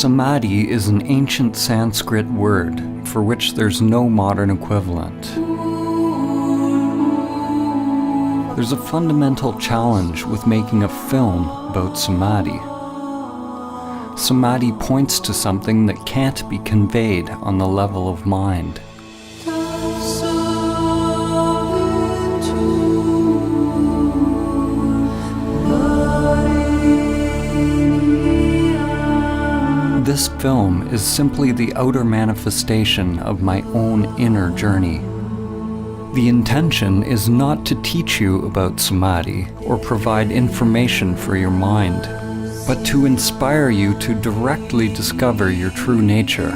Samadhi is an ancient Sanskrit word for which there's no modern equivalent. There's a fundamental challenge with making a film about Samadhi. Samadhi points to something that can't be conveyed on the level of mind. This film is simply the outer manifestation of my own inner journey. The intention is not to teach you about Samadhi or provide information for your mind, but to inspire you to directly discover your true nature.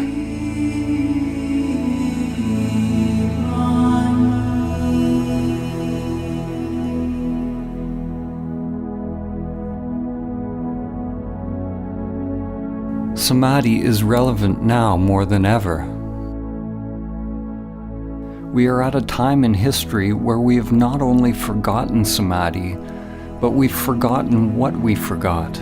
Samadhi is relevant now more than ever. We are at a time in history where we have not only forgotten Samadhi, but we've forgotten what we forgot.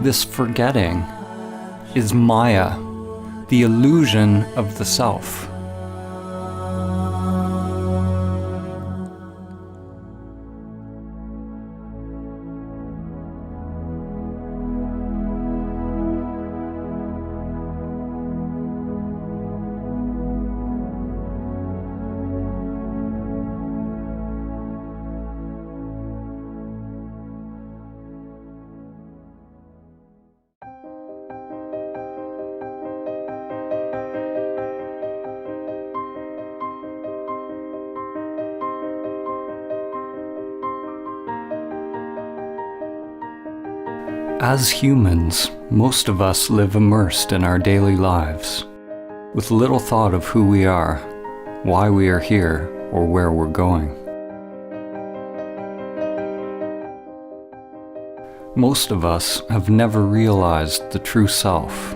This forgetting is Maya, the illusion of the self. As humans, most of us live immersed in our daily lives, with little thought of who we are, why we are here, or where we're going. Most of us have never realized the true self,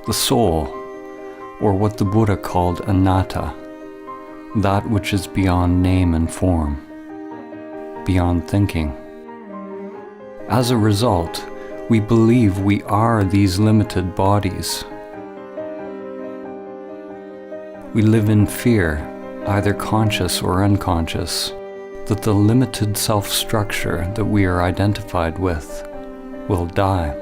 the soul, or what the Buddha called anatta, that which is beyond name and form, beyond thinking. As a result, we believe we are these limited bodies. We live in fear, either conscious or unconscious, that the limited self-structure that we are identified with will die.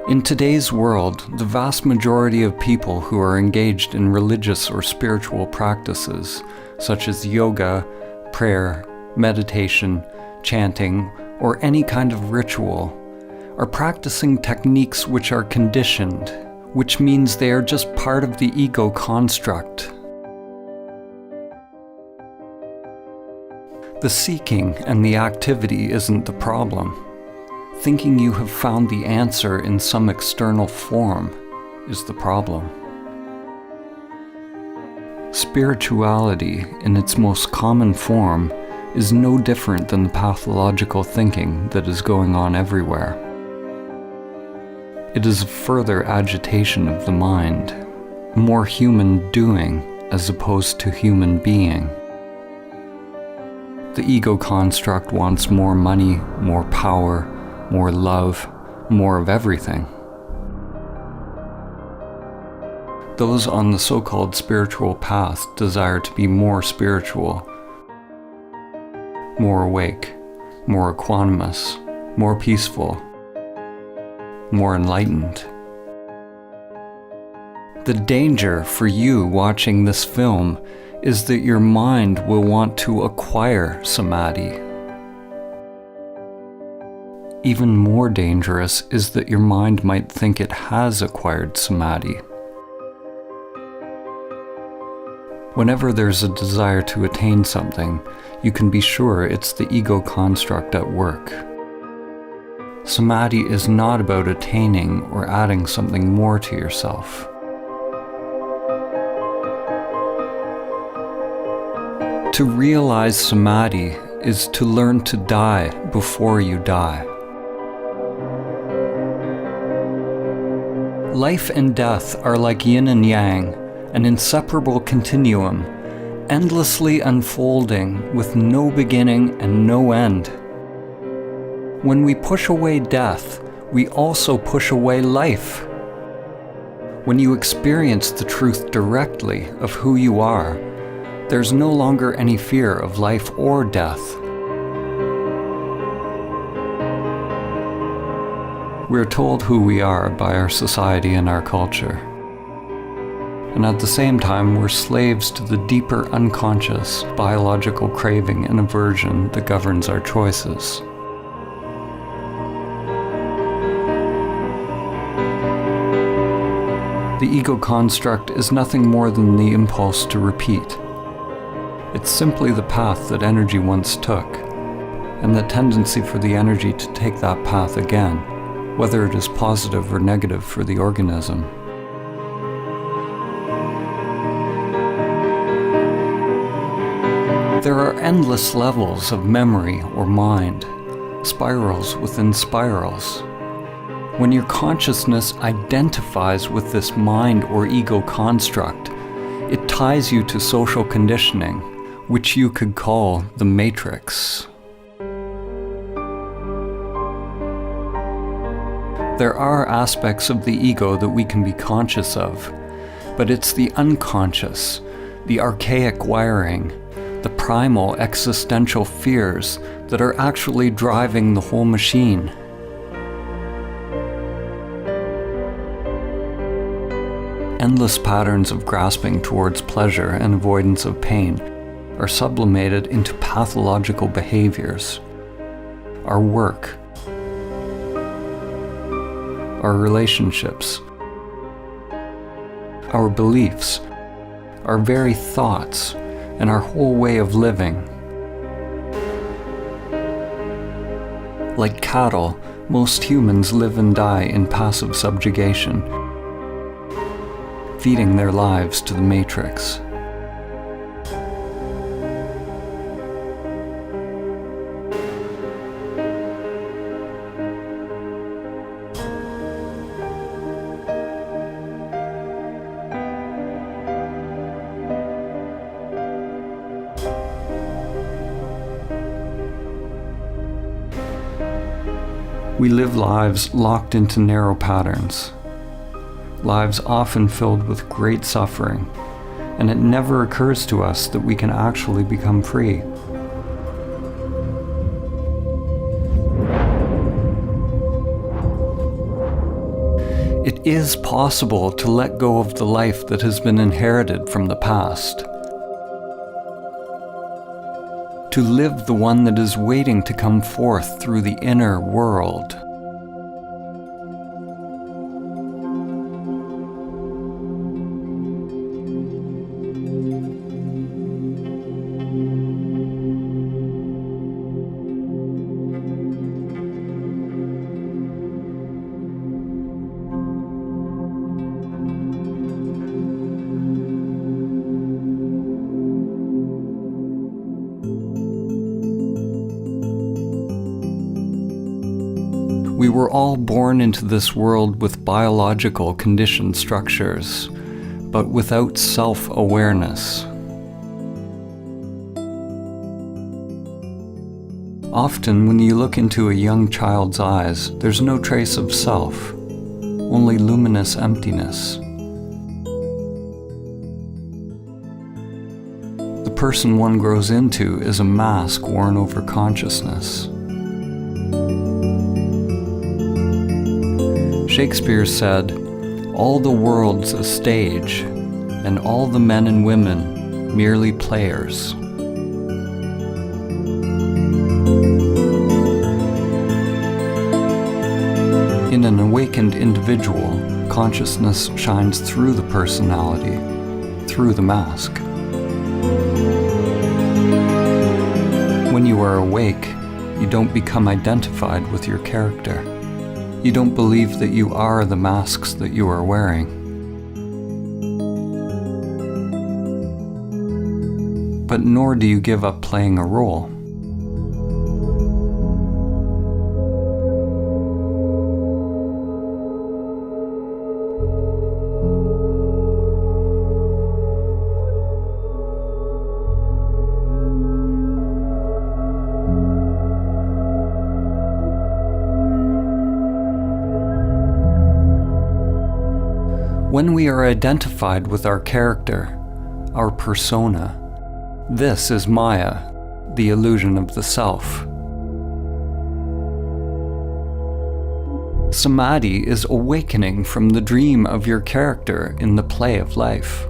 In today's world, the vast majority of people who are engaged in religious or spiritual practices, such as yoga, prayer, meditation, chanting, or any kind of ritual, are practicing techniques which are conditioned, which means they are just part of the ego construct. The seeking and the activity isn't the problem. Thinking you have found the answer in some external form is the problem. Spirituality, in its most common form, is no different than the pathological thinking that is going on everywhere. It is a further agitation of the mind, more human doing as opposed to human being. The ego construct wants more money, more power, more love, more of everything. Those on the so-called spiritual path desire to be more spiritual, more awake, more equanimous, more peaceful, more enlightened. The danger for you watching this film is that your mind will want to acquire Samadhi. Even more dangerous is that your mind might think it has acquired Samadhi. Whenever there's a desire to attain something, you can be sure it's the ego construct at work. Samadhi is not about attaining or adding something more to yourself. To realize Samadhi is to learn to die before you die. Life and death are like yin and yang, an inseparable continuum, endlessly unfolding with no beginning and no end. When we push away death, we also push away life. When you experience the truth directly of who you are, there's no longer any fear of life or death. We're told who we are by our society and our culture. And at the same time, we're slaves to the deeper unconscious biological craving and aversion that governs our choices. The ego construct is nothing more than the impulse to repeat. It's simply the path that energy once took, and the tendency for the energy to take that path again, whether it is positive or negative for the organism. There are endless levels of memory or mind, spirals within spirals. When your consciousness identifies with this mind or ego construct, it ties you to social conditioning, which you could call the matrix. There are aspects of the ego that we can be conscious of, but it's the unconscious, the archaic wiring, the primal existential fears that are actually driving the whole machine. Endless patterns of grasping towards pleasure and avoidance of pain are sublimated into pathological behaviors. Our work, our relationships, our beliefs, our very thoughts, and our whole way of living. Like cattle, most humans live and die in passive subjugation, feeding their lives to the matrix. We live lives locked into narrow patterns, lives often filled with great suffering, and it never occurs to us that we can actually become free. It is possible to let go of the life that has been inherited from the past, to live the one that is waiting to come forth through the inner world. We were all born into this world with biological conditioned structures, but without self-awareness. Often, when you look into a young child's eyes, there's no trace of self, only luminous emptiness. The person one grows into is a mask worn over consciousness. Shakespeare said, "All the world's a stage, and all the men and women merely players." In an awakened individual, consciousness shines through the personality, through the mask. When you are awake, you don't become identified with your character. You don't believe that you are the masks that you are wearing. But nor do you give up playing a role. When we are identified with our character, our persona, this is Maya, the illusion of the self. Samadhi is awakening from the dream of your character in the play of life.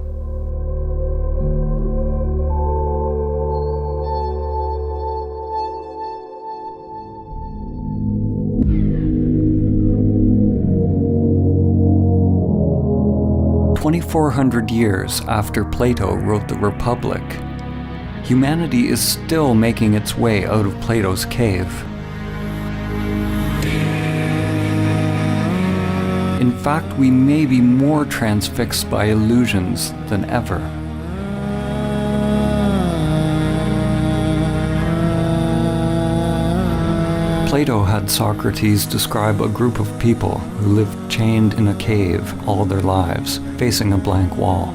"2,400 years after Plato wrote the Republic, humanity is still making its way out of Plato's cave. In fact, we may be more transfixed by illusions than ever. Plato had Socrates describe a group of people who lived chained in a cave all their lives, facing a blank wall.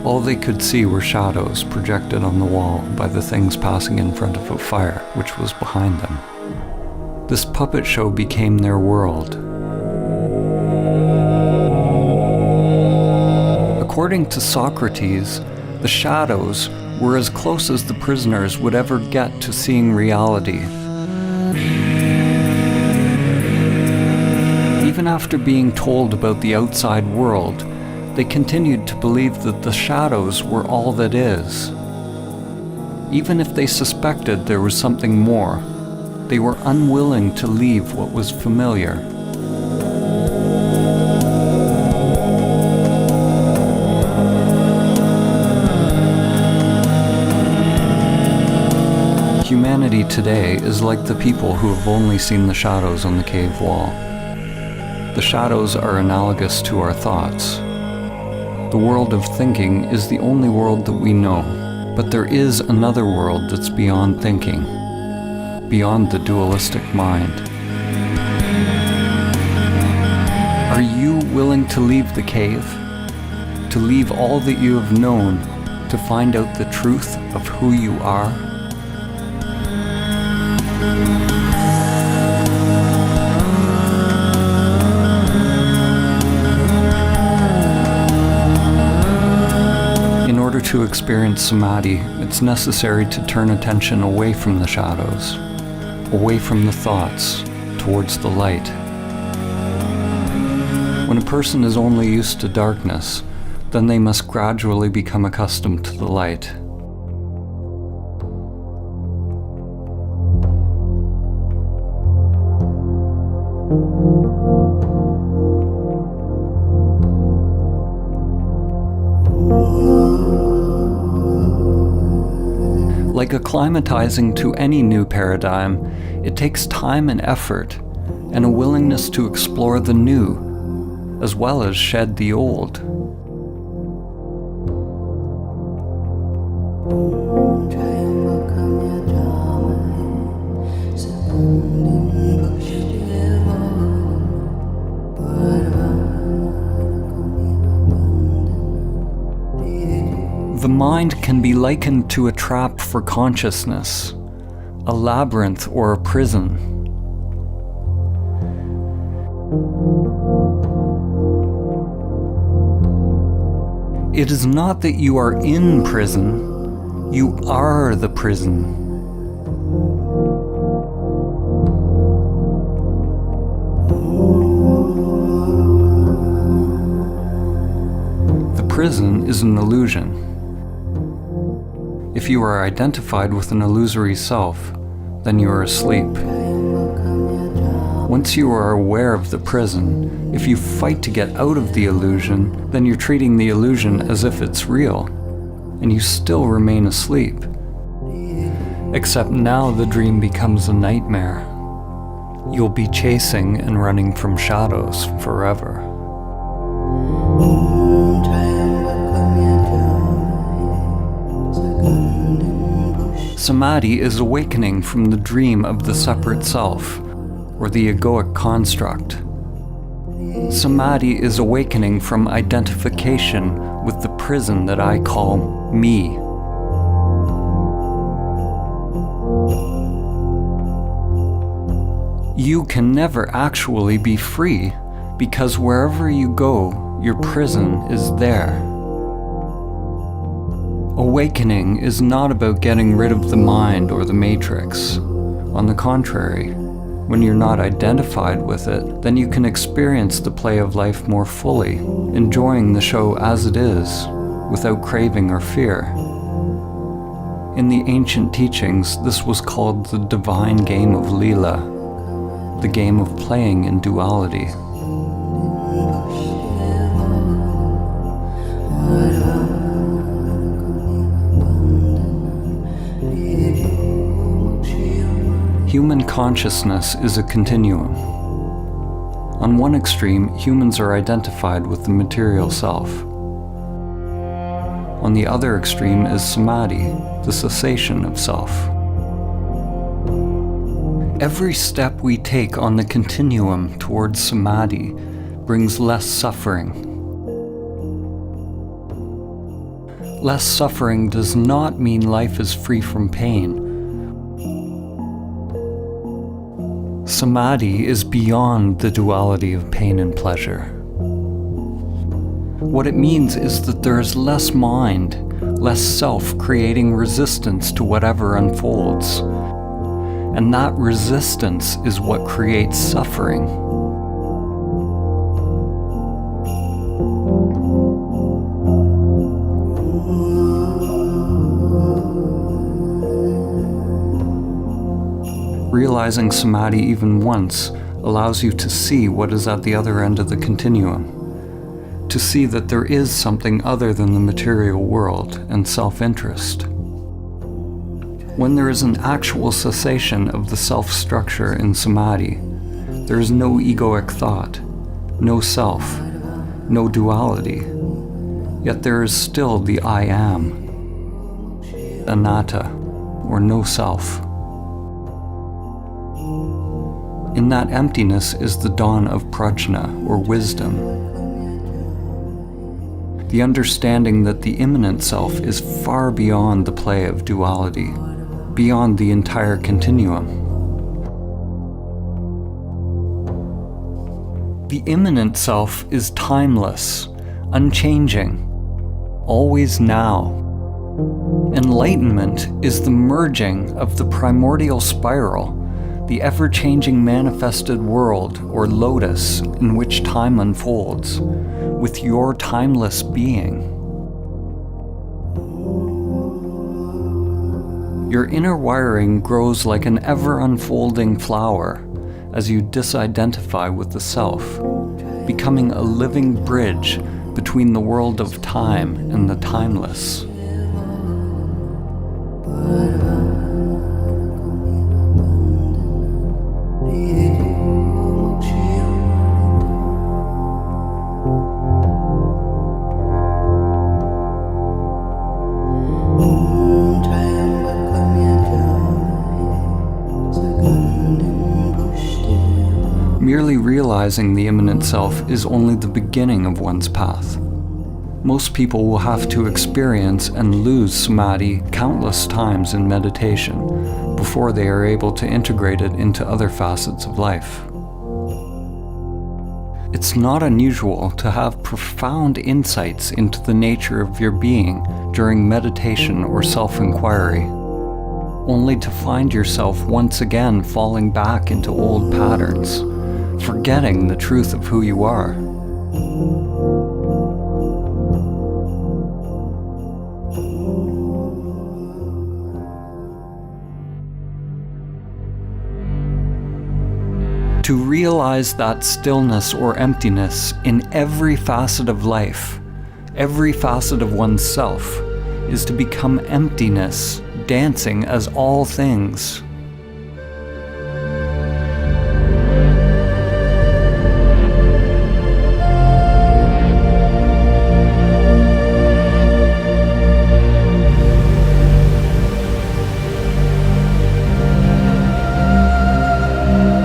All they could see were shadows projected on the wall by the things passing in front of a fire which was behind them. This puppet show became their world. According to Socrates, the shadows were as close as the prisoners would ever get to seeing reality. Even after being told about the outside world, they continued to believe that the shadows were all that is. Even if they suspected there was something more, they were unwilling to leave what was familiar. Humanity today is like the people who have only seen the shadows on the cave wall. The shadows are analogous to our thoughts. The world of thinking is the only world that we know, but there is another world that's beyond thinking, beyond the dualistic mind. Are you willing to leave the cave? To leave all that you have known to find out the truth of who you are? In order to experience Samadhi, it's necessary to turn attention away from the shadows, away from the thoughts, towards the light. When a person is only used to darkness, then they must gradually become accustomed to the light. Like acclimatizing to any new paradigm, it takes time and effort, and a willingness to explore the new, as well as shed the old. The mind can be likened to a trap for consciousness, a labyrinth or a prison. It is not that you are in prison, you are the prison. The prison is an illusion. If you are identified with an illusory self, then you are asleep. Once you are aware of the prison, if you fight to get out of the illusion, then you're treating the illusion as if it's real, and you still remain asleep. Except now the dream becomes a nightmare. You'll be chasing and running from shadows forever. Samadhi is awakening from the dream of the separate self, or the egoic construct. Samadhi is awakening from identification with the prison that I call me. You can never actually be free because wherever you go, your prison is there. Awakening is not about getting rid of the mind or the matrix. On the contrary, when you're not identified with it, then you can experience the play of life more fully, enjoying the show as it is, without craving or fear. In the ancient teachings, this was called the divine game of Leela, the game of playing in duality. Human consciousness is a continuum. On one extreme, humans are identified with the material self. On the other extreme is Samadhi, the cessation of self. Every step we take on the continuum towards Samadhi brings less suffering. Less suffering does not mean life is free from pain. Samadhi is beyond the duality of pain and pleasure. What it means is that there is less mind, less self creating resistance to whatever unfolds. And that resistance is what creates suffering. Realizing Samadhi even once allows you to see what is at the other end of the continuum, to see that there is something other than the material world and self-interest. When there is an actual cessation of the self-structure in Samadhi, there is no egoic thought, no self, no duality, yet there is still the I am, anatta, or no self. In that emptiness is the dawn of prajna, or wisdom. The understanding that the immanent self is far beyond the play of duality, beyond the entire continuum. The immanent self is timeless, unchanging, always now. Enlightenment is the merging of the primordial spiral, the ever-changing manifested world, or lotus, in which time unfolds, with your timeless being. Your inner wiring grows like an ever-unfolding flower as you disidentify with the self, becoming a living bridge between the world of time and the timeless. Merely realizing the immanent self is only the beginning of one's path. Most people will have to experience and lose Samadhi countless times in meditation before they are able to integrate it into other facets of life. It's not unusual to have profound insights into the nature of your being during meditation or self-inquiry, only to find yourself once again falling back into old patterns, forgetting the truth of who you are. To realize that stillness or emptiness in every facet of life, every facet of oneself, is to become emptiness, dancing as all things.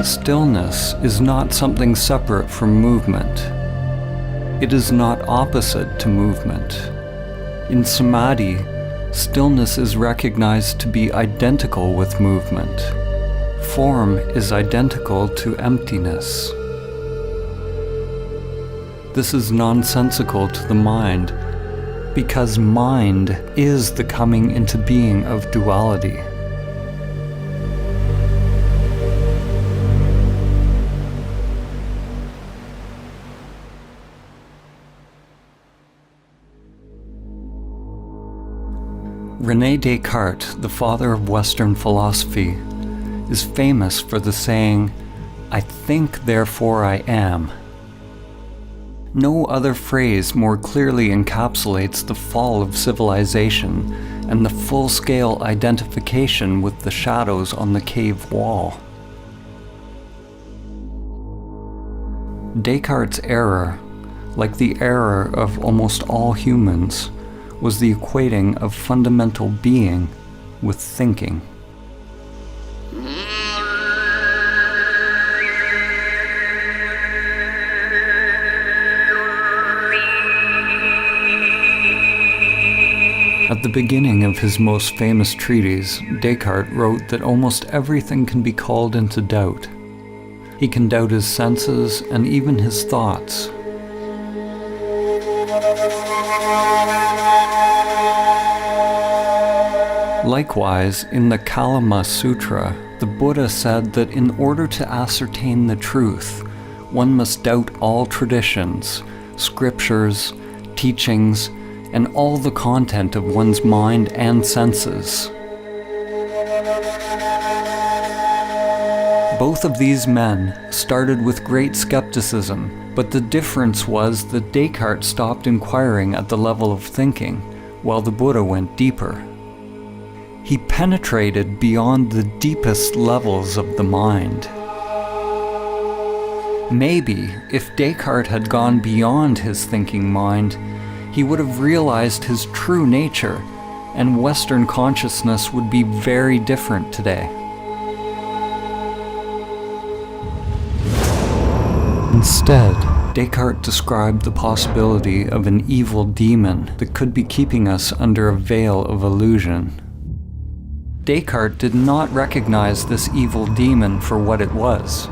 Stillness is not something separate from movement. It is not opposite to movement. In Samadhi, stillness is recognized to be identical with movement. Form is identical to emptiness. this is nonsensical to the mind, because mind is the coming into being of duality. René Descartes, the father of Western philosophy, is famous for the saying, "I think, therefore I am." No other phrase more clearly encapsulates the fall of civilization and the full-scale identification with the shadows on the cave wall. Descartes' error, like the error of almost all humans, was the equating of fundamental being with thinking. At the beginning of his most famous treatise, Descartes wrote that almost everything can be called into doubt. He can doubt his senses and even his thoughts. Likewise, in the Kalama Sutra, the Buddha said that in order to ascertain the truth, one must doubt all traditions, scriptures, teachings, and all the content of one's mind and senses. Both of these men started with great skepticism, but the difference was that Descartes stopped inquiring at the level of thinking, while the Buddha went deeper. He penetrated beyond the deepest levels of the mind. Maybe, if Descartes had gone beyond his thinking mind, he would have realized his true nature, and Western consciousness would be very different today. Instead, Descartes described the possibility of an evil demon that could be keeping us under a veil of illusion. Descartes did not recognize this evil demon for what it was.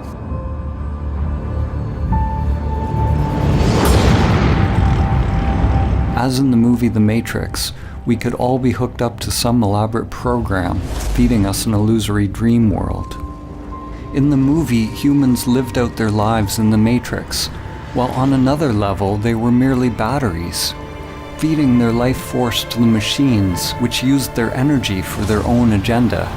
As in the movie The Matrix, we could all be hooked up to some elaborate program, feeding us an illusory dream world. In the movie, humans lived out their lives in the Matrix, while on another level they were merely batteries, feeding their life force to the machines, which used their energy for their own agenda.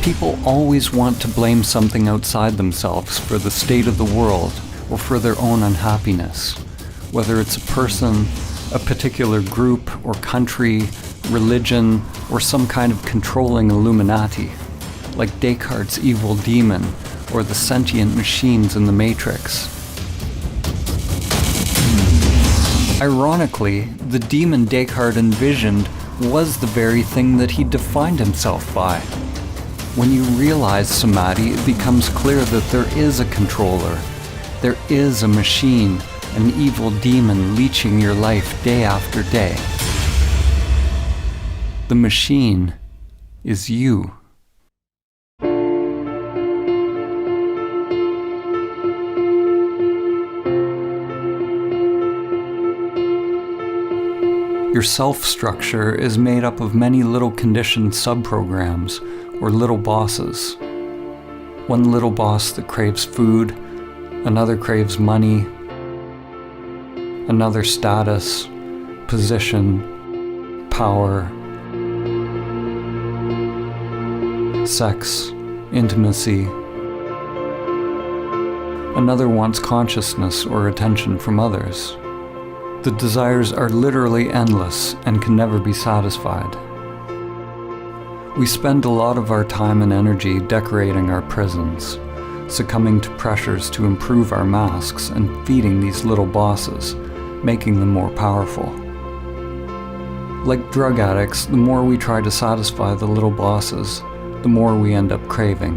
People always want to blame something outside themselves for the state of the world or for their own unhappiness, whether it's a person, a particular group or country, religion, or some kind of controlling Illuminati, like Descartes' evil demon or the sentient machines in the Matrix. Ironically, the demon Descartes envisioned was the very thing that he defined himself by. When you realize Samadhi, it becomes clear that there is a controller. There is a machine, an evil demon leeching your life day after day. The machine is you. Your self-structure is made up of many little conditioned subprograms, or little bosses. One little boss that craves food, another craves money, another status, position, power, sex, intimacy. Another wants consciousness or attention from others. The desires are literally endless and can never be satisfied. We spend a lot of our time and energy decorating our prisons, succumbing to pressures to improve our masks and feeding these little bosses, making them more powerful. Like drug addicts, the more we try to satisfy the little bosses, the more we end up craving.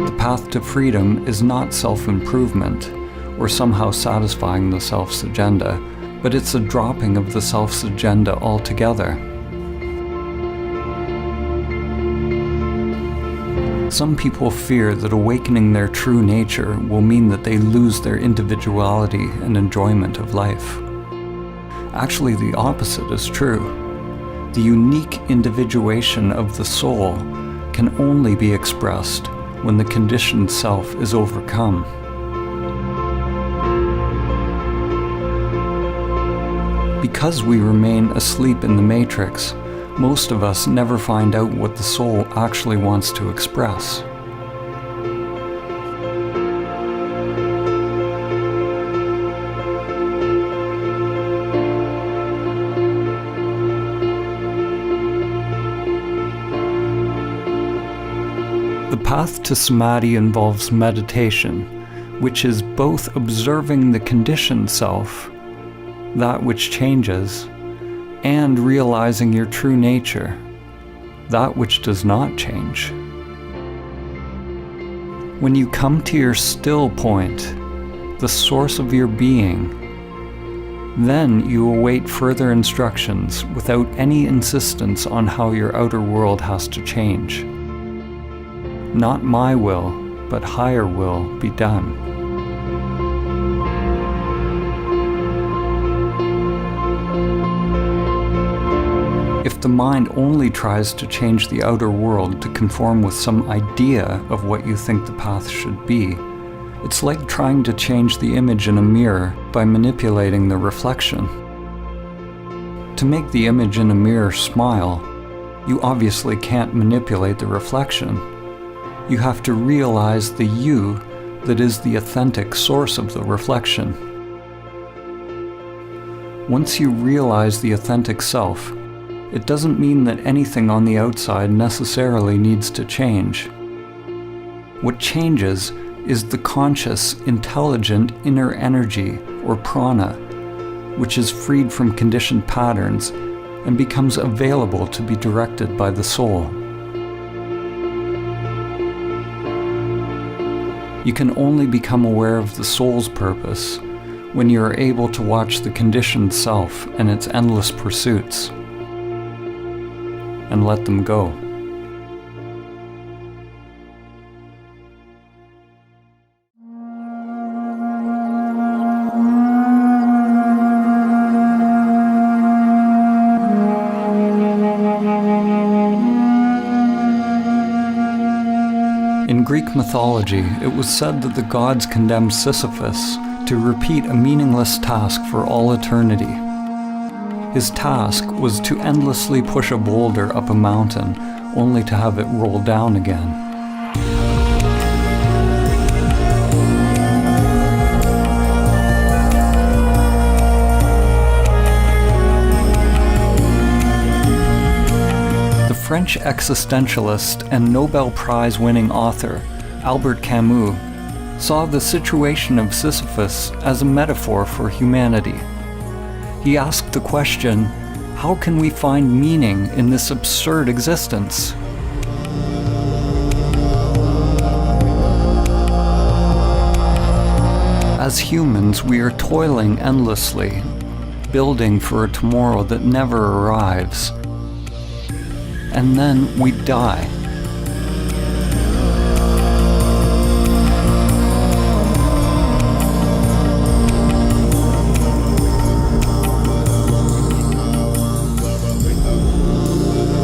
The path to freedom is not self-improvement or somehow satisfying the self's agenda, but it's a dropping of the self's agenda altogether. Some people fear that awakening their true nature will mean that they lose their individuality and enjoyment of life. Actually, the opposite is true. The unique individuation of the soul can only be expressed when the conditioned self is overcome. Because we remain asleep in the matrix, most of us never find out what the soul actually wants to express. The path to Samadhi involves meditation, which is both observing the conditioned self, that which changes, and realizing your true nature, that which does not change. When you come to your still point, the source of your being, then you await further instructions without any insistence on how your outer world has to change. Not my will, but higher will be done. If the mind only tries to change the outer world to conform with some idea of what you think the path should be, it's like trying to change the image in a mirror by manipulating the reflection. To make the image in a mirror smile, you obviously can't manipulate the reflection. You have to realize the you that is the authentic source of the reflection. Once you realize the authentic self, it doesn't mean that anything on the outside necessarily needs to change. What changes is the conscious, intelligent inner energy, or prana, which is freed from conditioned patterns and becomes available to be directed by the soul. You can only become aware of the soul's purpose when you are able to watch the conditioned self and its endless pursuits, and let them go. In Greek mythology, it was said that the gods condemned Sisyphus to repeat a meaningless task for all eternity. His task was to endlessly push a boulder up a mountain, only to have it roll down again. The French existentialist and Nobel Prize-winning author, Albert Camus, saw the situation of Sisyphus as a metaphor for humanity. He asked the question, how can we find meaning in this absurd existence? As humans, we are toiling endlessly, building for a tomorrow that never arrives. And then we die.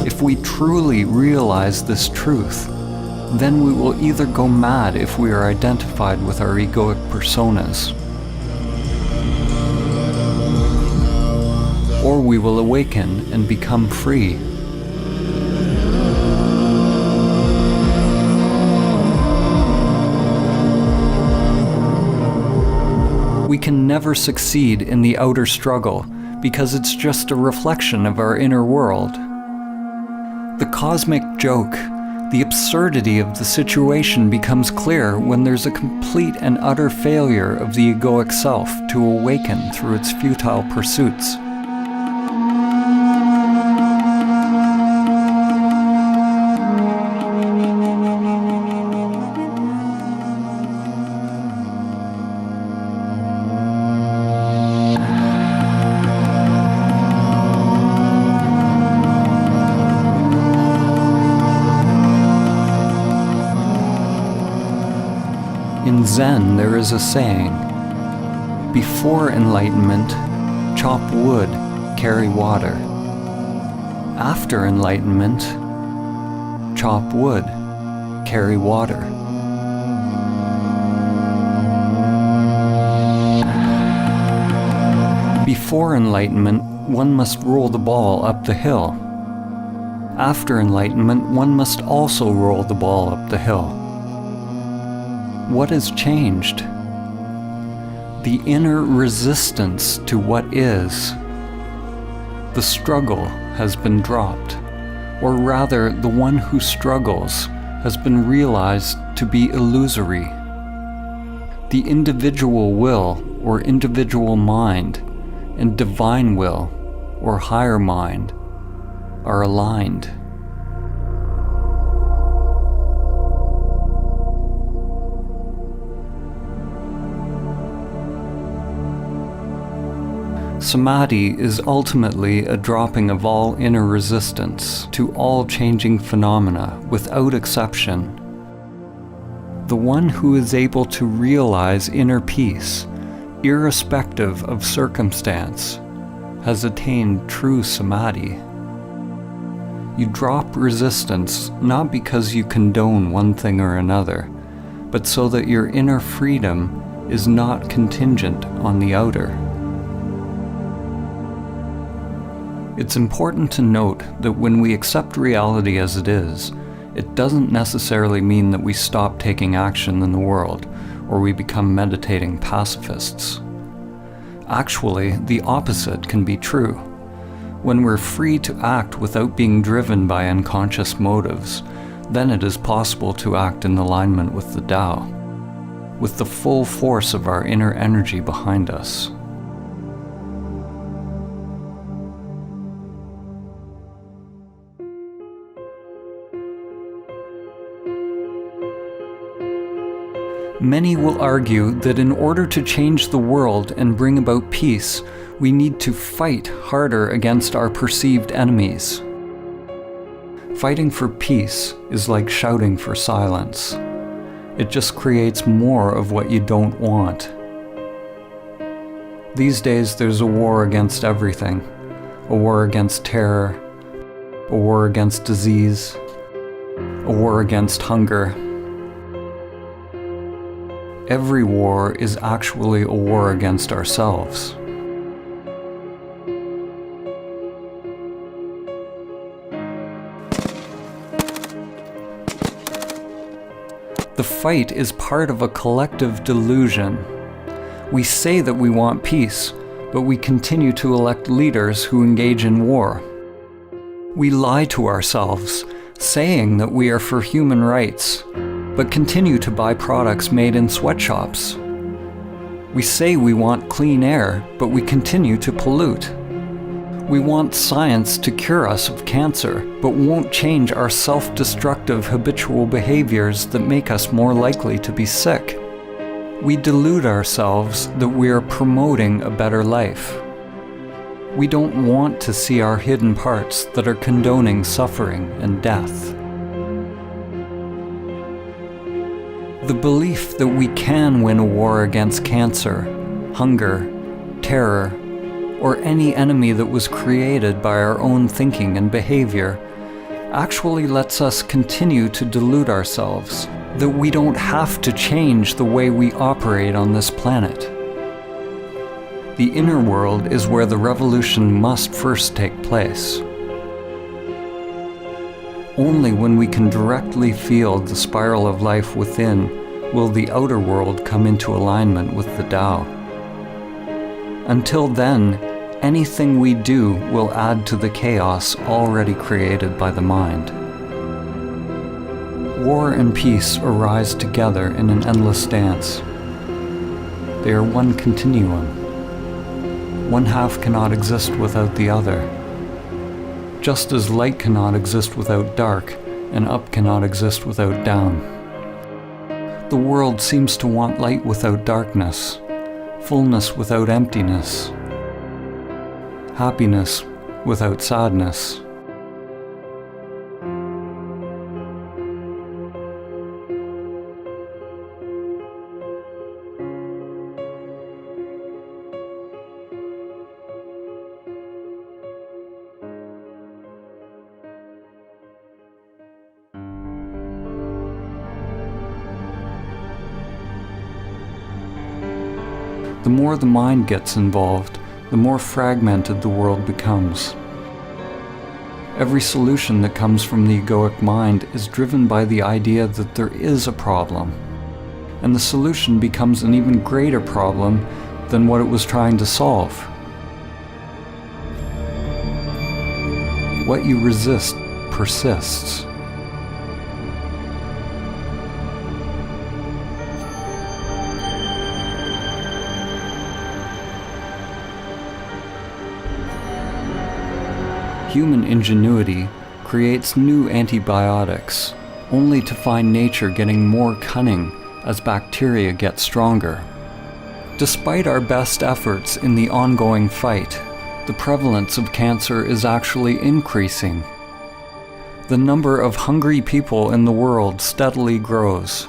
If we truly realize this truth, then we will either go mad if we are identified with our egoic personas, or we will awaken and become free. We can never succeed in the outer struggle because it's just a reflection of our inner world. The cosmic joke, the absurdity of the situation becomes clear when there's a complete and utter failure of the egoic self to awaken through its futile pursuits. In Zen, there is a saying, before enlightenment, chop wood, carry water. After enlightenment, chop wood, carry water. Before enlightenment, one must roll the ball up the hill. After enlightenment, one must also roll the ball up the hill. What has changed? The inner resistance to what is. The struggle has been dropped, or rather, the one who struggles has been realized to be illusory. The individual will, or individual mind, and divine will, or higher mind, are aligned. Samadhi is ultimately a dropping of all inner resistance to all changing phenomena without exception. The one who is able to realize inner peace, irrespective of circumstance, has attained true Samadhi. You drop resistance not because you condone one thing or another, but so that your inner freedom is not contingent on the outer. It's important to note that when we accept reality as it is, it doesn't necessarily mean that we stop taking action in the world or we become meditating pacifists. Actually, the opposite can be true. When we're free to act without being driven by unconscious motives, then it is possible to act in alignment with the Tao, with the full force of our inner energy behind us. Many will argue that in order to change the world and bring about peace, we need to fight harder against our perceived enemies. Fighting for peace is like shouting for silence. It just creates more of what you don't want. These days there's a war against everything. A war against terror, a war against disease, a war against hunger. Every war is actually a war against ourselves. The fight is part of a collective delusion. We say that we want peace, but we continue to elect leaders who engage in war. We lie to ourselves, saying that we are for human rights, but continue to buy products made in sweatshops. We say we want clean air, but we continue to pollute. We want science to cure us of cancer, but won't change our self-destructive habitual behaviors that make us more likely to be sick. We delude ourselves that we are promoting a better life. We don't want to see our hidden parts that are condoning suffering and death. The belief that we can win a war against cancer, hunger, terror, or any enemy that was created by our own thinking and behavior actually lets us continue to delude ourselves that we don't have to change the way we operate on this planet. The inner world is where the revolution must first take place. Only when we can directly feel the spiral of life within will the outer world come into alignment with the Tao. Until then, anything we do will add to the chaos already created by the mind. War and peace arise together in an endless dance. They are one continuum. One half cannot exist without the other. Just as light cannot exist without dark, and up cannot exist without down. The world seems to want light without darkness, fullness without emptiness, happiness without sadness. The more the mind gets involved, the more fragmented the world becomes. Every solution that comes from the egoic mind is driven by the idea that there is a problem, and the solution becomes an even greater problem than what it was trying to solve. What you resist persists. Human ingenuity creates new antibiotics, only to find nature getting more cunning as bacteria get stronger. Despite our best efforts in the ongoing fight, the prevalence of cancer is actually increasing. The number of hungry people in the world steadily grows.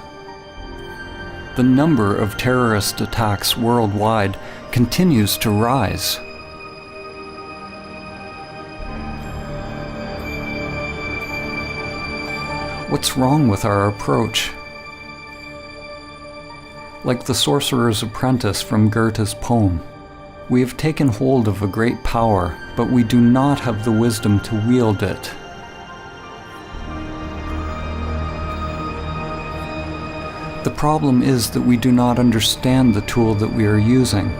The number of terrorist attacks worldwide continues to rise. What's wrong with our approach? Like the sorcerer's apprentice from Goethe's poem, we have taken hold of a great power, but we do not have the wisdom to wield it. The problem is that we do not understand the tool that we are using.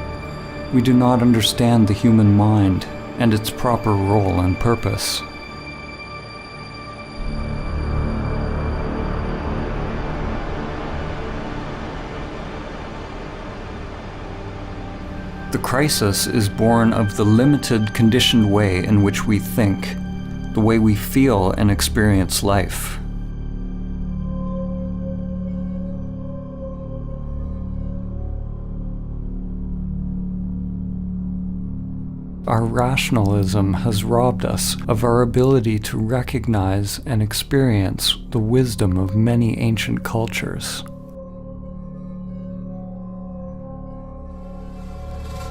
We do not understand the human mind and its proper role and purpose. The crisis is born of the limited, conditioned way in which we think, the way we feel and experience life. Our rationalism has robbed us of our ability to recognize and experience the wisdom of many ancient cultures.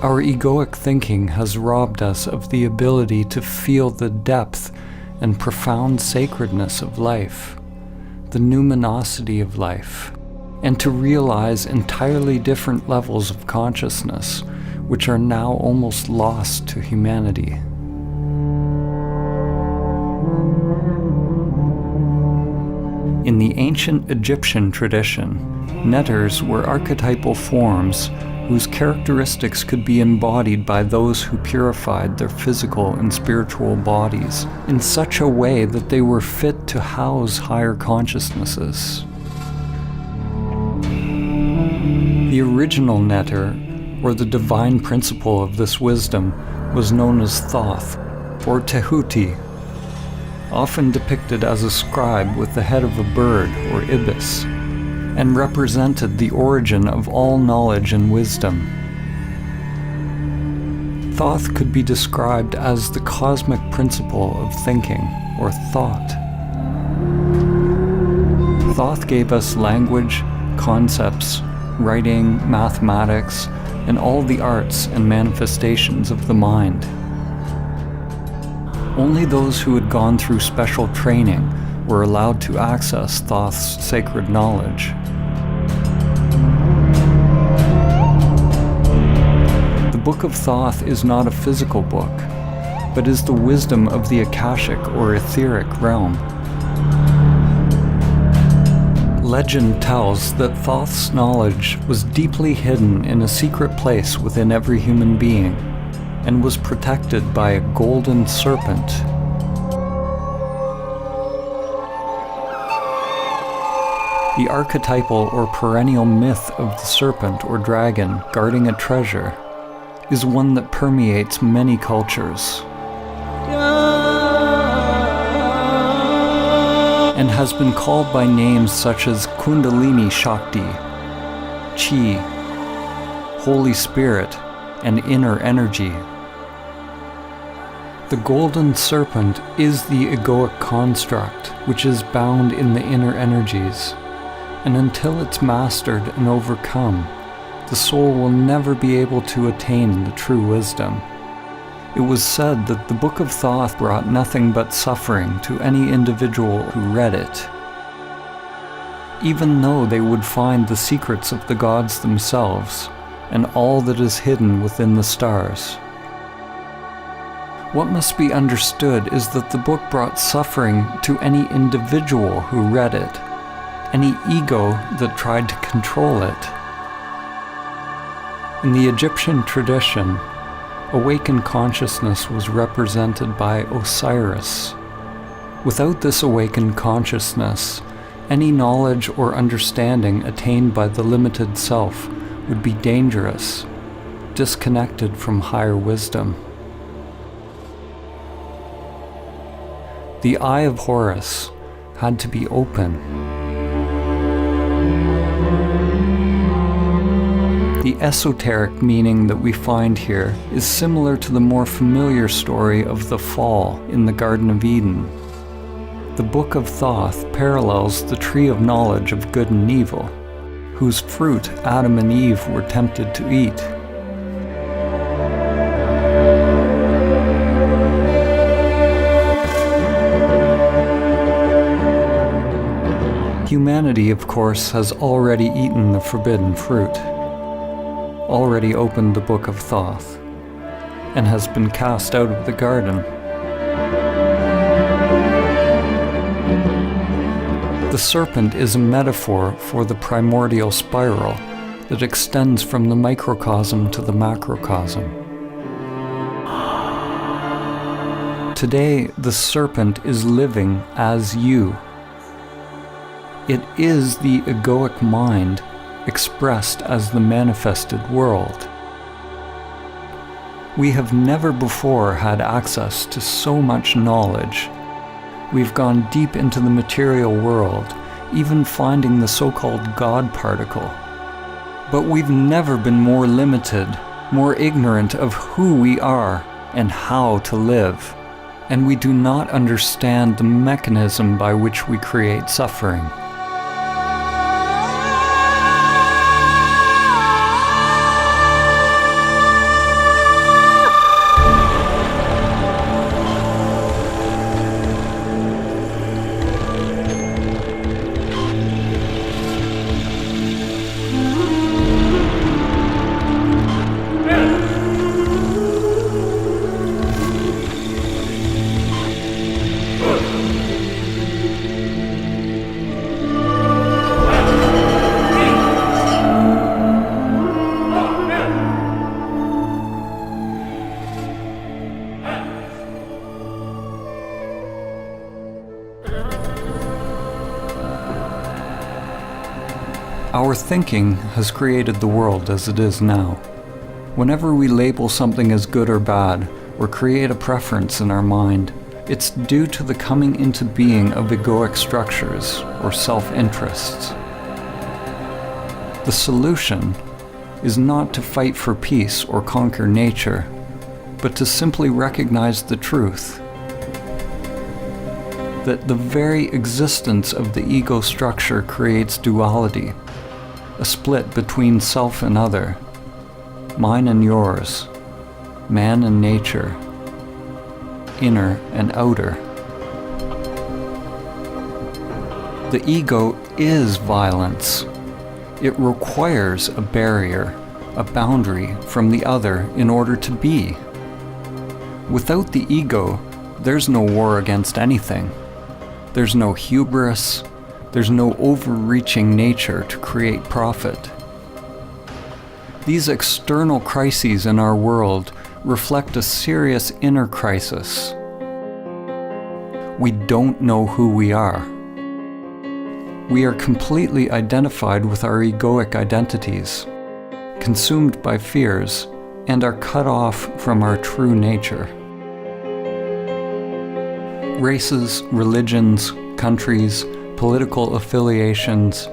Our egoic thinking has robbed us of the ability to feel the depth and profound sacredness of life, the numinosity of life, and to realize entirely different levels of consciousness, which are now almost lost to humanity. In the ancient Egyptian tradition, netters were archetypal forms whose characteristics could be embodied by those who purified their physical and spiritual bodies in such a way that they were fit to house higher consciousnesses. The original netter, or the divine principle of this wisdom, was known as Thoth, or Tehuti, often depicted as a scribe with the head of a bird or ibis, and represented the origin of all knowledge and wisdom. Thoth could be described as the cosmic principle of thinking, or thought. Thoth gave us language, concepts, writing, mathematics, and all the arts and manifestations of the mind. Only those who had gone through special training were allowed to access Thoth's sacred knowledge. The Book of Thoth is not a physical book, but is the wisdom of the Akashic or etheric realm. Legend tells that Thoth's knowledge was deeply hidden in a secret place within every human being, and was protected by a golden serpent. The archetypal or perennial myth of the serpent or dragon guarding a treasure is one that permeates many cultures and has been called by names such as Kundalini Shakti, Chi, Holy Spirit, and inner energy. The golden serpent is the egoic construct which is bound in the inner energies, and until it's mastered and overcome, the soul will never be able to attain the true wisdom. It was said that the Book of Thoth brought nothing but suffering to any individual who read it, even though they would find the secrets of the gods themselves and all that is hidden within the stars. What must be understood is that the book brought suffering to any individual who read it, any ego that tried to control it. In the Egyptian tradition, awakened consciousness was represented by Osiris. Without this awakened consciousness, any knowledge or understanding attained by the limited self would be dangerous, disconnected from higher wisdom. The Eye of Horus had to be open. The esoteric meaning that we find here is similar to the more familiar story of the fall in the Garden of Eden. The Book of Thoth parallels the tree of knowledge of good and evil, whose fruit Adam and Eve were tempted to eat. Humanity, of course, has already eaten the forbidden fruit, already opened the Book of Thoth, and has been cast out of the garden. The serpent is a metaphor for the primordial spiral that extends from the microcosm to the macrocosm. Today, the serpent is living as you. It is the egoic mind expressed as the manifested world. We have never before had access to so much knowledge. We've gone deep into the material world, even finding the so-called God particle. But we've never been more limited, more ignorant of who we are and how to live. And we do not understand the mechanism by which we create suffering. Our thinking has created the world as it is now. Whenever we label something as good or bad, or create a preference in our mind, it's due to the coming into being of egoic structures or self-interests. The solution is not to fight for peace or conquer nature, but to simply recognize the truth that the very existence of the ego structure creates duality, a split between self and other, mine and yours, man and nature, inner and outer. The ego is violence. It requires a barrier, a boundary from the other in order to be. Without the ego, there's no war against anything. There's no hubris. There's no overreaching nature to create profit. These external crises in our world reflect a serious inner crisis. We don't know who we are. We are completely identified with our egoic identities, consumed by fears, and are cut off from our true nature. Races, religions, countries, political affiliations,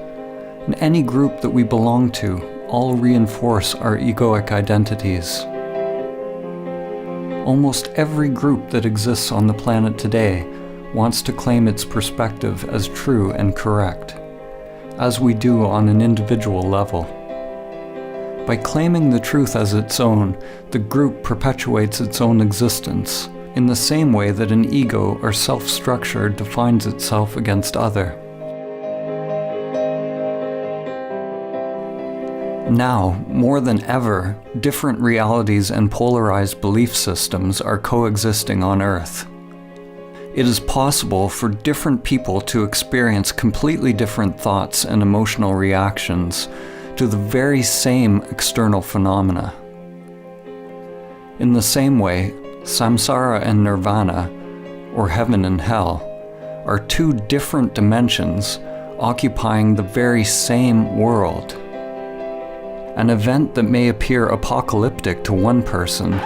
and any group that we belong to all reinforce our egoic identities. Almost every group that exists on the planet today wants to claim its perspective as true and correct, as we do on an individual level. By claiming the truth as its own, the group perpetuates its own existence, in the same way that an ego or self-structure defines itself against other. Now, more than ever, different realities and polarized belief systems are coexisting on Earth. It is possible for different people to experience completely different thoughts and emotional reactions to the very same external phenomena. In the same way, samsara and nirvana, or heaven and hell, are two different dimensions occupying the very same world. An event that may appear apocalyptic to one person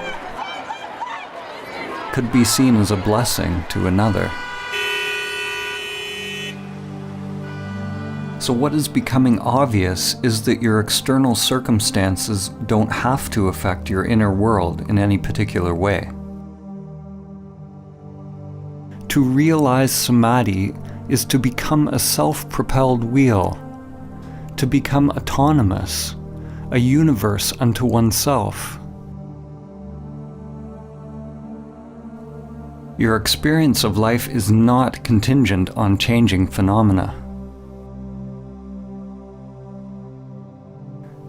could be seen as a blessing to another. So what is becoming obvious is that your external circumstances don't have to affect your inner world in any particular way. To realize Samadhi is to become a self-propelled wheel, to become autonomous, a universe unto oneself. Your experience of life is not contingent on changing phenomena.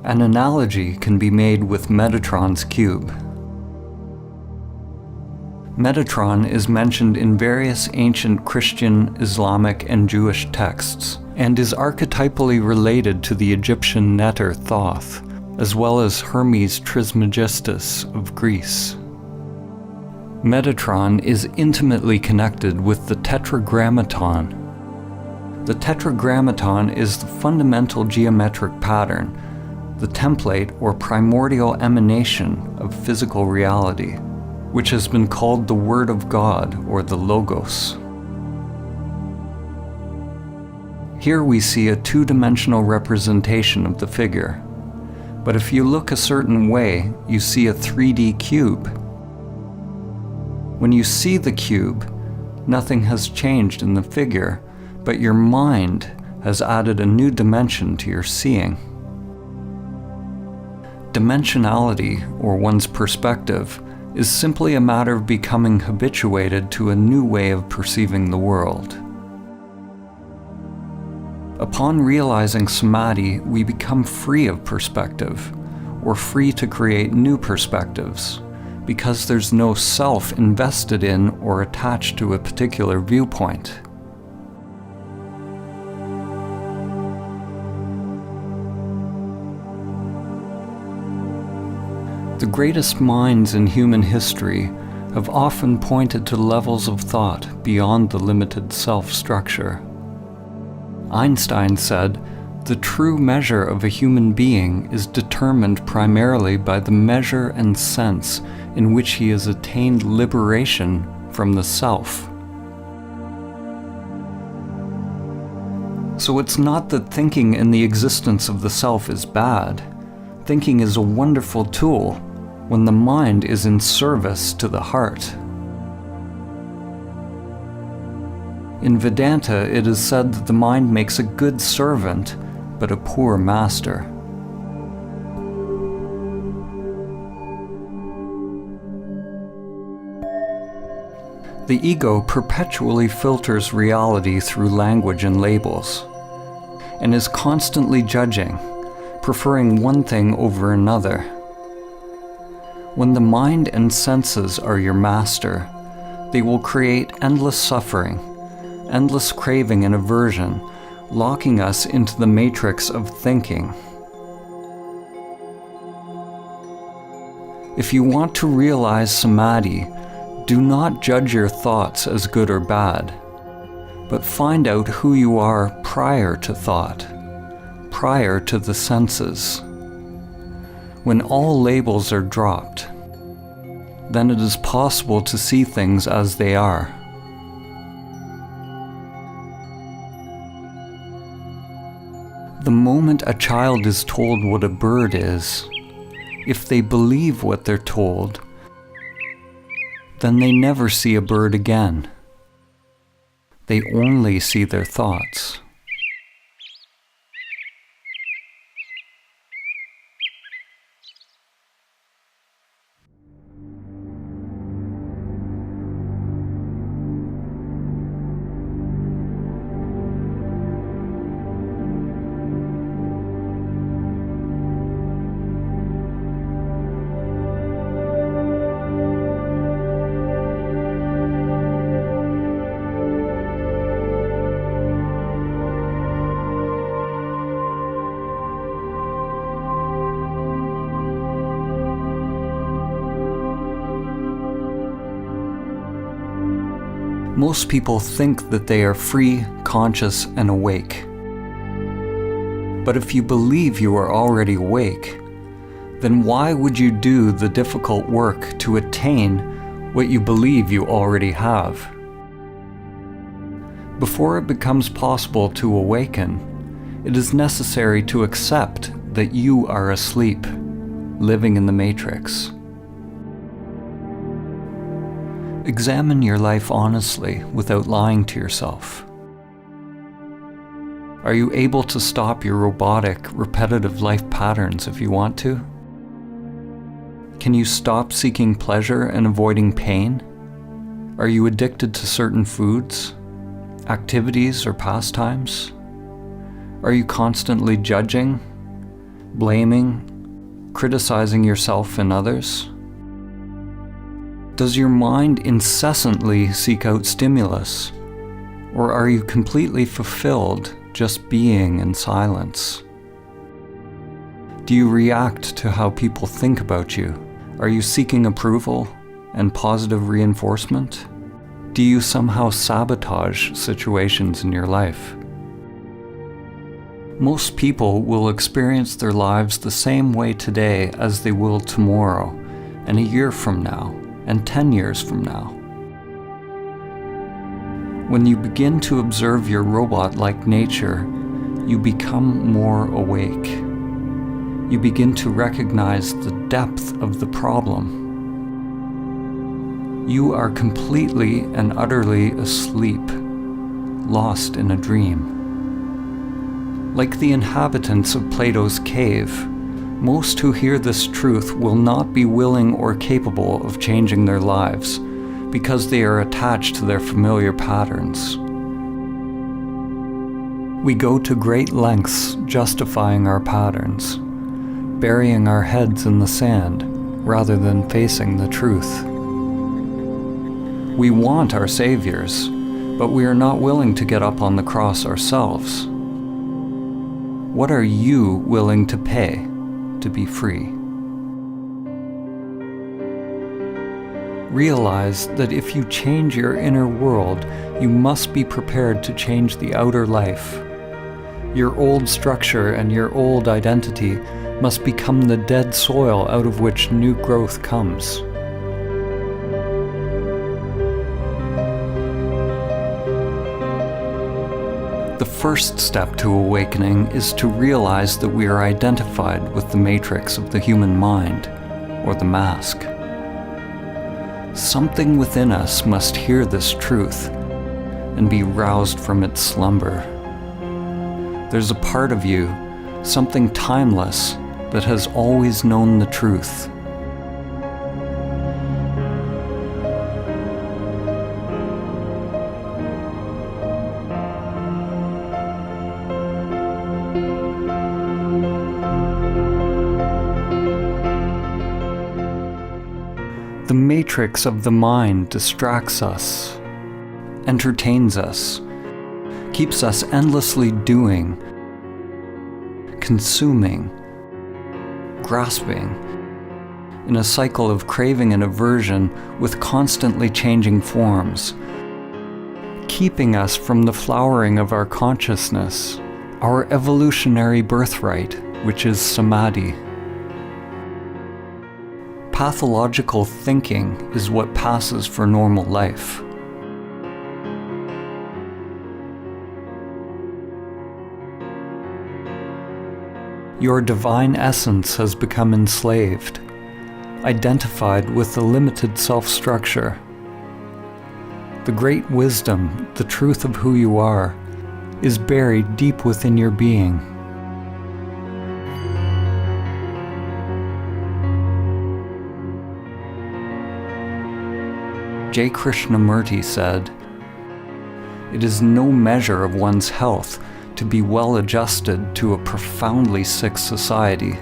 An analogy can be made with Metatron's cube. Metatron is mentioned in various ancient Christian, Islamic, and Jewish texts, and is archetypally related to the Egyptian Neter Thoth, as well as Hermes Trismegistus of Greece. Metatron is intimately connected with the Tetragrammaton. The Tetragrammaton is the fundamental geometric pattern, the template or primordial emanation of physical reality, which has been called the Word of God or the Logos. Here we see a two-dimensional representation of the figure, but if you look a certain way, you see a 3D cube. When you see the cube, nothing has changed in the figure, but your mind has added a new dimension to your seeing. Dimensionality, or one's perspective, is simply a matter of becoming habituated to a new way of perceiving the world. Upon realizing Samadhi, we become free of perspective, or free to create new perspectives, because there's no self invested in or attached to a particular viewpoint. The greatest minds in human history have often pointed to levels of thought beyond the limited self-structure. Einstein said, "The true measure of a human being is determined primarily by the measure and sense in which he has attained liberation from the self." So it's not that thinking in the existence of the self is bad. Thinking is a wonderful tool when the mind is in service to the heart. In Vedanta, it is said that the mind makes a good servant, but a poor master. The ego perpetually filters reality through language and labels, and is constantly judging, preferring one thing over another. When the mind and senses are your master, they will create endless suffering, endless craving and aversion, locking us into the matrix of thinking. If you want to realize Samadhi, do not judge your thoughts as good or bad, but find out who you are prior to thought, prior to the senses. When all labels are dropped, then it is possible to see things as they are. The moment a child is told what a bird is, if they believe what they're told, then they never see a bird again. They only see their thoughts. Most people think that they are free, conscious, and awake. But if you believe you are already awake, then why would you do the difficult work to attain what you believe you already have? Before it becomes possible to awaken, it is necessary to accept that you are asleep, living in the matrix. Examine your life honestly without lying to yourself. Are you able to stop your robotic, repetitive life patterns if you want to? Can you stop seeking pleasure and avoiding pain? Are you addicted to certain foods, activities, or pastimes? Are you constantly judging, blaming, criticizing yourself and others? Does your mind incessantly seek out stimulus, or are you completely fulfilled just being in silence? Do you react to how people think about you? Are you seeking approval and positive reinforcement? Do you somehow sabotage situations in your life? Most people will experience their lives the same way today as they will tomorrow, and a year from now, and 10 years from now. When you begin to observe your robot-like nature, you become more awake. You begin to recognize the depth of the problem. You are completely and utterly asleep, lost in a dream. Like the inhabitants of Plato's cave, most who hear this truth will not be willing or capable of changing their lives because they are attached to their familiar patterns. We go to great lengths justifying our patterns, burying our heads in the sand rather than facing the truth. We want our saviors, but we are not willing to get up on the cross ourselves. What are you willing to pay to be free? Realize that if you change your inner world, you must be prepared to change the outer life. Your old structure and your old identity must become the dead soil out of which new growth comes. The first step to awakening is to realize that we are identified with the matrix of the human mind, or the mask. Something within us must hear this truth and be roused from its slumber. There's a part of you, something timeless, that has always known the truth. The matrix of the mind distracts us, entertains us, keeps us endlessly doing, consuming, grasping, in a cycle of craving and aversion with constantly changing forms, keeping us from the flowering of our consciousness, our evolutionary birthright, which is Samadhi. Pathological thinking is what passes for normal life. Your divine essence has become enslaved, identified with the limited self-structure. The great wisdom, the truth of who you are, is buried deep within your being. J. Krishnamurti said, "It is no measure of one's health to be well adjusted to a profoundly sick society."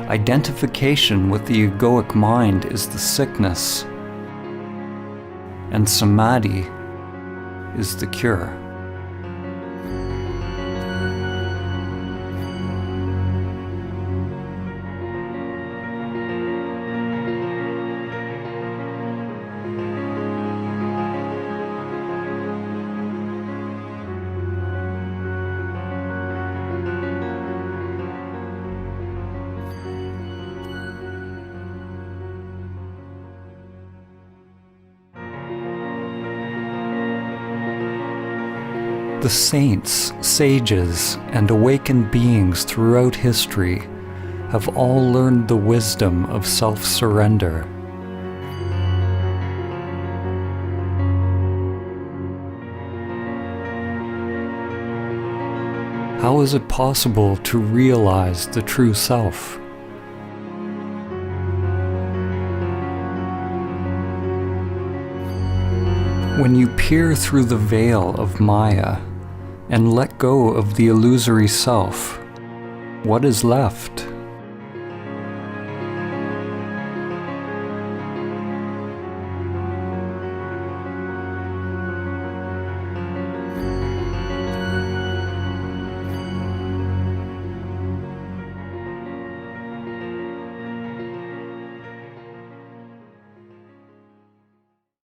Identification with the egoic mind is the sickness, and Samadhi is the cure. The saints, sages, and awakened beings throughout history have all learned the wisdom of self-surrender. How is it possible to realize the true self? When you peer through the veil of Maya and let go of the illusory self, what is left?